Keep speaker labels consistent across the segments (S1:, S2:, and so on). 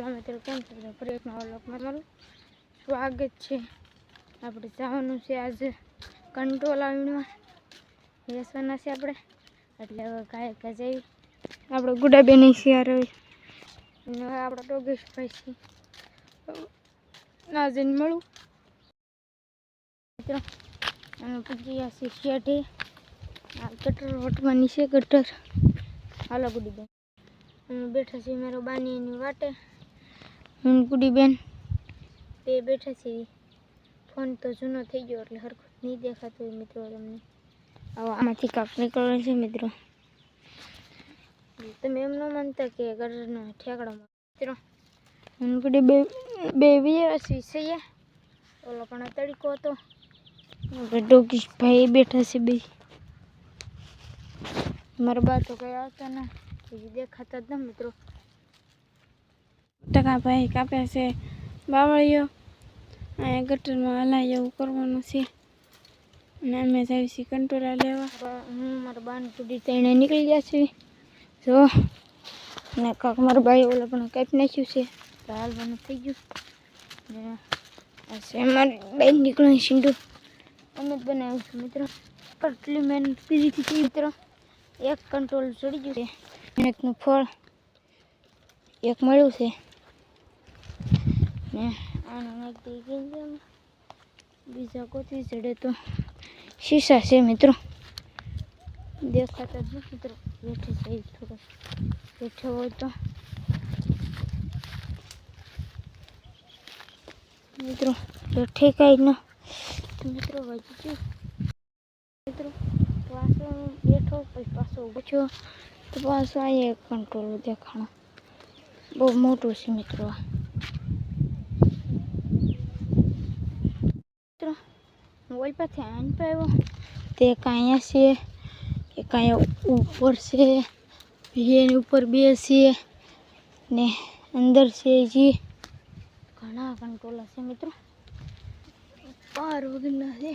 S1: મિત્રો કેમ છો? ફરી એક નવા વ્લોગમાં તમારું સ્વાગત છે. આપણે જવાનું છે આજે કંટ્રોલ આવીને બેસવાના છે આપણે, એટલે હવે કાંઈ જઈ આપણે ગુડાબેન શિયાર હોય અને હવે આપણે ડોગેશભાઈ છીએ ના જઈને મળું મિત્રો. અને પૂછી ગયા છે શેઠે આ ગટર વટવાની છે ગટર. હાલો ગુડીબેન બેઠા છીએ મારો બાની વાટે. હું ગુડીબેન બે બેઠા છીએ. ફોન તો જૂનો થઈ ગયો એટલે હરખું નહીં દેખાતું હોય મિત્રો તમને. હવે આમાંથી કાંક નીકળે છે મિત્રો. તમે એમ ન માનતા કે ગટરનો ઠેકડો મિત્રો. હું ગુડી બે વીસી છે. ઓલો પણ તડકો હતો. ડોગીશભાઈ બેઠા છે બે. મારા બા તો કઈ આવતા ના દેખાતા જ ન મિત્રો. ટકા ભાઈ કાપ્યા છે બાવળીઓ. અહીંયા ગટરમાં હલાય એવું કરવાનું છે અને અમે જઈએ છીએ કંટોલા લેવા. હું મારા બાને કુડી તેને નીકળી ગયા છે જો. ને કાંક મારા બાઈ ઓલા પણ કાપી નાખ્યું છે તો હાલવાનું થઈ ગયું. મારી બાઈ નીકળે સીંડું અમે જ બનાવ્યું છે મિત્રો. આટલી મહેનત કરી હતી મિત્રો. એક કંટ્રોલ ચડી ગયું છે. મહેનતનું ફળ એક મળ્યું છે ને આને નાખી દઈ. બીજા કોથી ચડે તો શીશા છે મિત્રો. દેખાતા જ મિત્રો. બેઠે છે થોડો બેઠો હોય તો મિત્રો બેઠે કાંઈ ન મિત્રો વાંચી મિત્રો. પાછો બેઠો પછી પાછો ઊભો થયો તો પાછો અહીંયા એક કંટ્રોલ દેખાણો. બહુ મોટું છે મિત્રો. મિત્રો મોબાઈલ પાછી આને પાવ્યો તે કાંઈ છે એ કાંઈ ઉપર છે. એની ઉપર બે છે ને અંદર છે જે ઘણા કંટ્રોલર છે મિત્રો. પાર વગરના છે.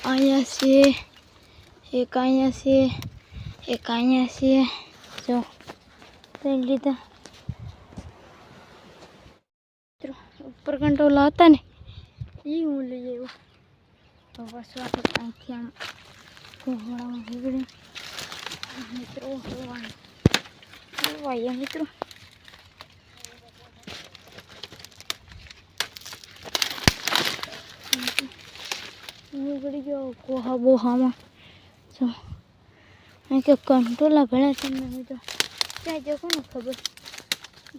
S1: અહીંયા છે એક, અહીંયા છે એક, અહીંયા છે જો લઈ લીધા મિત્રો. ઉપર કંટ્રોલર હતા ને એ હું લઈ આવ્યો. તો પાછું આપણે અહીંથી આમ ઘોડામાં નીકળી મિત્રો હોવાય મિત્રો. નીકળી ગયો કોહા બોહામાં જો. અહીં કે કંટ્રોલા ભેળા છે મિત્રો. ત્યાં જો કોને ખબર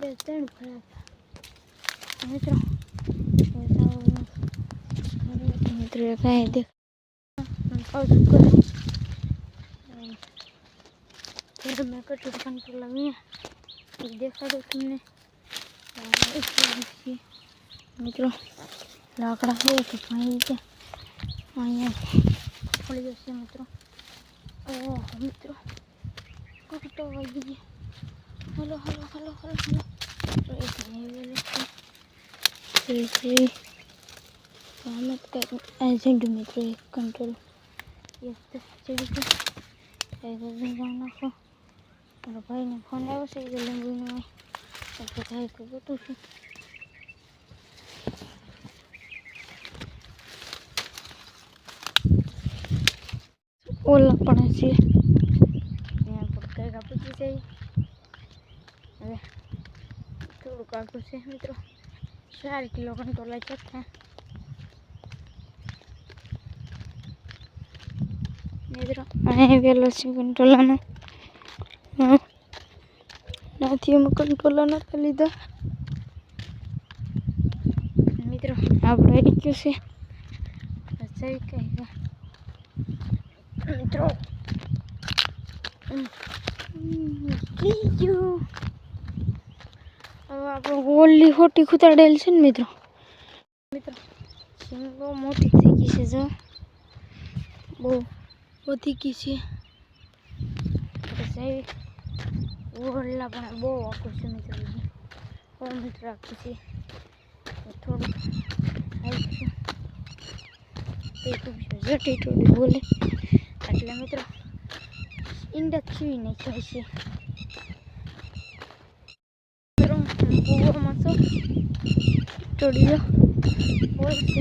S1: 2-3 ભેળા હતા મિત્રો. મિત્રો કાંઈ દેખ પાછું કરું મેં કટું કંટ્રોલ અહીંયા દેખાડો તમને મિત્રો. લાકડા હોય તો પાણી છે અહીંયા પડી જશે મિત્રો. ઓહ મિત્રો કટો વાગી ગયા. Hello hello hello hello hello agent મિત્રો. એક કંટ્રોલ એક ચડી ગયો. નાખો મારા ભાઈને ફોન આવ્યો છે કે લીંબુનો એટલે ભાઈ તો ગોતું છું. ઓલા પણ છે ત્યાં પણ કંઈક પૂછી જાય. હવે થોડુંક આગળ છે મિત્રો. 4 કિલો કંટ્રોલ ચખ્યા મિત્રો. અહીં વેલો છે કંટ્રોલાનો. નાથી અમે કંટ્રોલા નતા લીધા મિત્રો. આપણે આવી ગયું છે જઈ કઈ મિત્રો. નીકળી ગયું. હવે આપણે ઓલી ખોટી ખૂતાડેલ છે ને મિત્રો. મિત્રો બહુ મોટી થઈ ગઈ છે જો. બહુ વધી ગઈ છે. ઓરલા પણ બહુ આખું છે મિત્રો. બહુ મિત્રો આખું છે. થોડું જટી થોડી બોલે એટલે મિત્રો ઈંડા ખીવી નાખ્યા છે મિત્રો. કૂવામાં છો ચડીયો હોય છે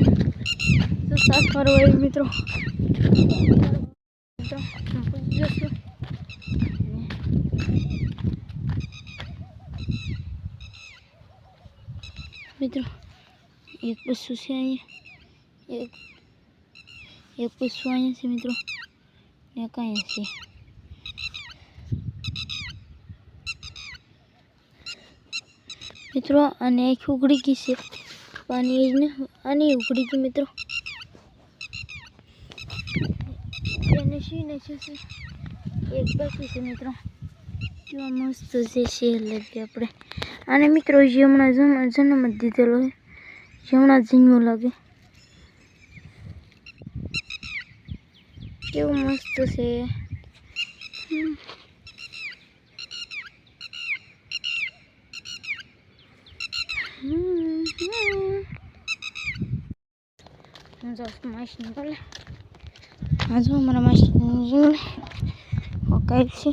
S1: તો સાસ મારવા આવી મિત્રો પૂછી જશું મિત્રો એક પશુ છે અહીંયા એક પશુ અહીંયા છે મિત્રો ને કાંઈ છે મિત્રો અને એક ઉઘડી ગઈ છે પાણી ને આની ઉઘડી ગઈ મિત્રો એને શીને છે એક બાકી છે મિત્રો કેવા મસ્ત છે શેર લાગે આપણે આને મિત્રો જે હમણાં જન્મ જ દીધેલો છે હમણાં જન્મ્યો લાગે કેવું મસ્ત છે માસી નીકળે આજે અમારા માસી ઓકાય છે